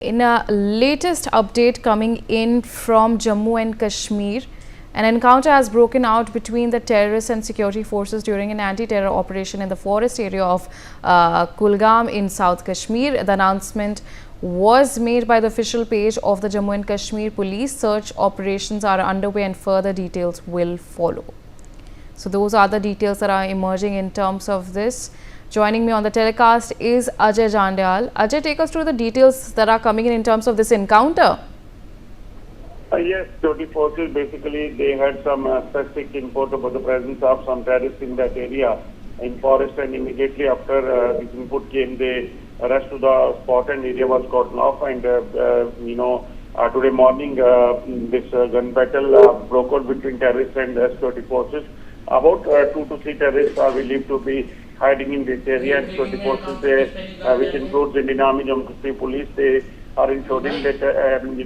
In a latest update coming in from Jammu and Kashmir, an encounter has broken out between the terrorists and security forces during an anti-terror operation in the forest area of Kulgam in South Kashmir. The announcement was made by the official page of the Jammu and Kashmir Police. Search operations are underway and further details will follow. So those are the details that are emerging in terms of this. Joining me on the telecast is Ajay Jandyal. Ajay, take us through the details that are coming in terms of this encounter. Yes, security forces basically they had some specific input about the presence of some terrorists in that area in forest, and immediately after this input came, the rush to the spot and area was gotten off. And today morning this gun battle broke out between terrorists and security forces. About 2 to 3 terrorists are believed to be hiding in this area, and security forces, which includes Indian Army, Jammu Kashmir Police, they are ensuring that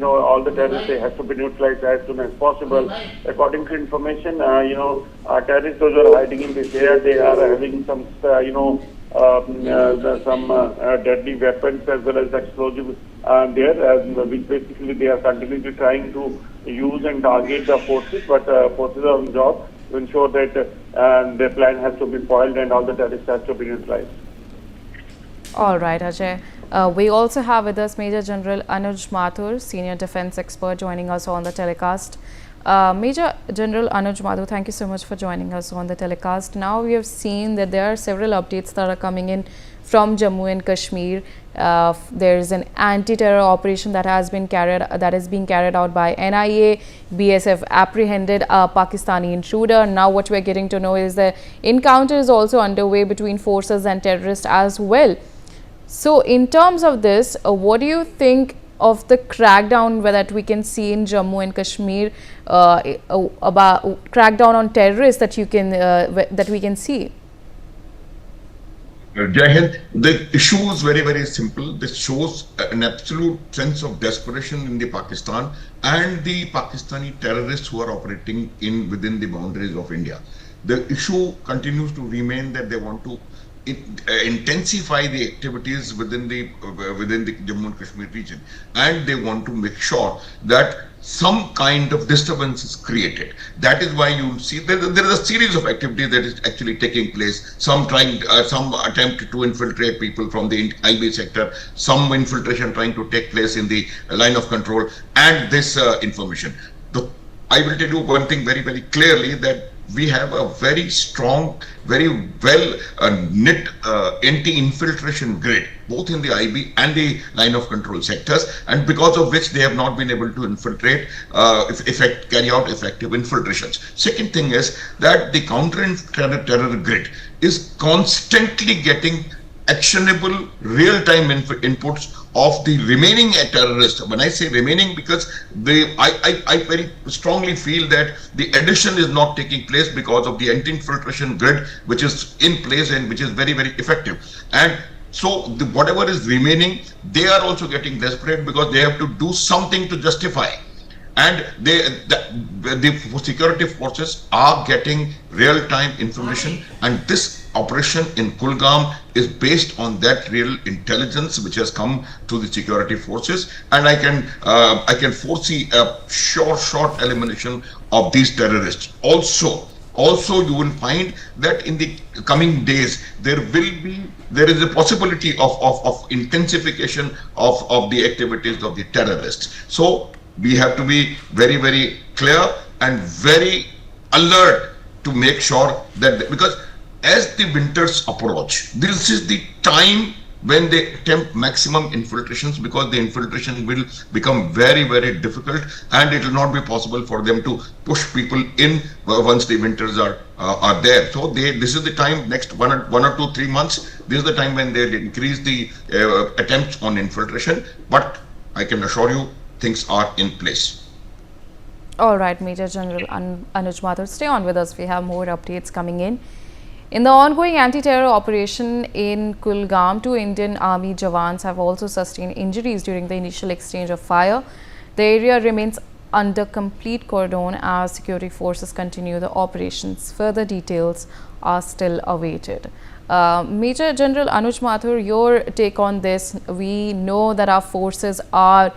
all the terrorists they have to be neutralized as soon as possible. According to information, terrorists those who are hiding in this area, they are having some deadly weapons as well as explosives there, which basically they are continuously trying to use and target the forces, but forces are on job to ensure that their plan has to be foiled and all the terrorists have to be neutralized. All right, Ajay. We also have with us Major General Anuj Mathur, Senior Defence Expert, joining us on the telecast. Major General Anuj Mathur, thank you so much for joining us on the telecast. Now we have seen that there are several updates that are coming in from Jammu and Kashmir. There is an anti-terror operation that is being carried out by NIA. BSF apprehended a Pakistani intruder. Now what we are getting to know is the encounter is also underway between forces and terrorists as well. So in terms of this, what do you think of the crackdown that we can see in Jammu and Kashmir, about crackdown on terrorists that we can see? Jai Hind, the issue is very, very simple. This shows an absolute sense of desperation in the Pakistan and the Pakistani terrorists who are operating within the boundaries of India. The issue continues to remain that they want to intensify the activities within the Jammu and Kashmir region, and they want to make sure that some kind of disturbance is created. That is why you see there is a series of activities that is actually taking place. Some attempt to infiltrate people from the IB sector, some infiltration trying to take place in the line of control, and this information. I will tell you one thing very, very clearly, that we have a very strong, very well knit anti-infiltration grid, both in the IB and the line of control sectors, and because of which they have not been able to infiltrate, carry out effective infiltrations. Second thing is that the counter-terror grid is constantly getting actionable real-time inputs of the remaining terrorists. When I say remaining, because I very strongly feel that the addition is not taking place because of the anti-infiltration grid which is in place and which is very, very effective. And so whatever is remaining, they are also getting desperate because they have to do something to justify. And the security forces are getting real-time information, and this operation in Kulgam is based on that real intelligence which has come to the security forces, and I can foresee a short elimination of these terrorists. Also, you will find that in the coming days there is a possibility of intensification of the activities of the terrorists. So we have to be very, very clear and very alert to make sure that, because as the winters approach, this is the time when they attempt maximum infiltrations, because the infiltration will become very, very difficult, and it will not be possible for them to push people in once the winters are there. So this is the time, next 1 or 2, 3 months, this is the time when they increase the attempts on infiltration. But I can assure you, things are in place. All right, Major General Anuj Mathur, stay on with us. We have more updates coming in. In the ongoing anti-terror operation in Kulgam, 2 Indian Army Jawans have also sustained injuries during the initial exchange of fire. The area remains under complete cordon as security forces continue the operations. Further details are still awaited. Major General Anuj Mathur, your take on this. We know that our forces are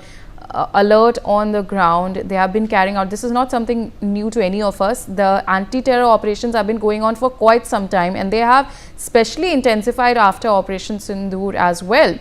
alert on the ground. They have been carrying out, this is not something new to any of us. The anti-terror operations have been going on for quite some time, and they have specially intensified after Operation Sindoor as well.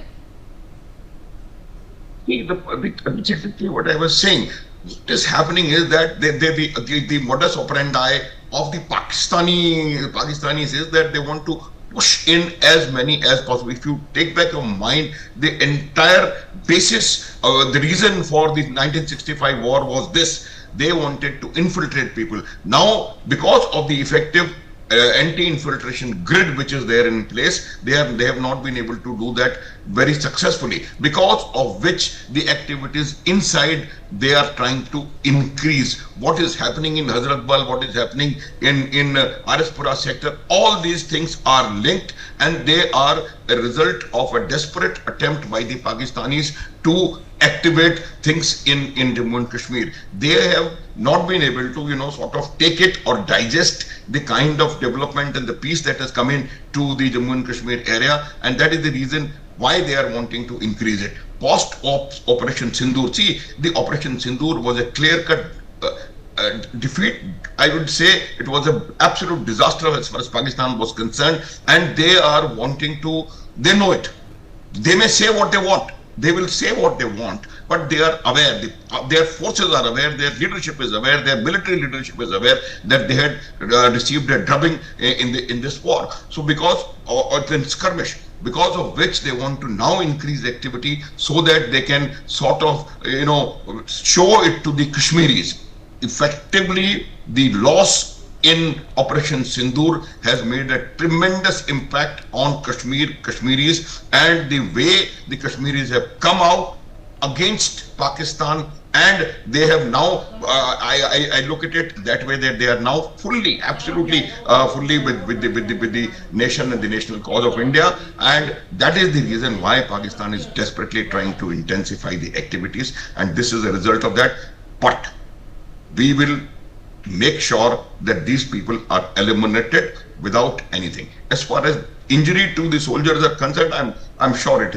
See, exactly what I was saying. What is happening is that the modus operandi of the Pakistanis is that they want to push in as many as possible. If you take back your mind, the entire basis, the reason for the 1965 war was this: they wanted to infiltrate people. Now, because of the effective anti-infiltration grid which is there in place, they have not been able to do that very successfully, because of which the activities inside they are trying to increase. What is happening in Hazratbal, what is happening in Arispura sector, all these things are linked, and they are a result of a desperate attempt by the Pakistanis to activate things in Jammu and Kashmir. They have not been able to, sort of take it or digest the kind of development and the peace that has come in to the Jammu and Kashmir area, and that is the reason why they are wanting to increase it. Post Operation Sindoor, see, the Operation Sindoor was a clear-cut defeat. I would say it was an absolute disaster as far as Pakistan was concerned, and they are wanting to, they know it. They may say what they want. They will say what they want, but they are aware, their forces are aware, their leadership is aware, their military leadership is aware that they had received a drubbing in this war. So because of the skirmish, because of which they want to now increase activity so that they can sort of, show it to the Kashmiris. Effectively, the loss in Operation Sindoor has made a tremendous impact on Kashmiris, and the way the Kashmiris have come out against Pakistan, and they have now, I look at it that way, that they are now fully, absolutely, fully with the nation and the national cause of India, and that is the reason why Pakistan is desperately trying to intensify the activities, and this is a result of that. But we will make sure that these people are eliminated without anything. As far as injury to the soldiers are concerned, I'm sure it's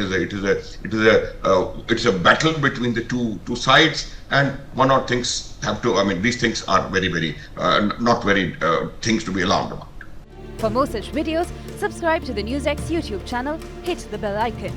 a battle between the two sides, and one or things have to. I mean, these things are very not very things to be alarmed about. For more such videos, subscribe to the Newsx YouTube channel, hit the bell icon.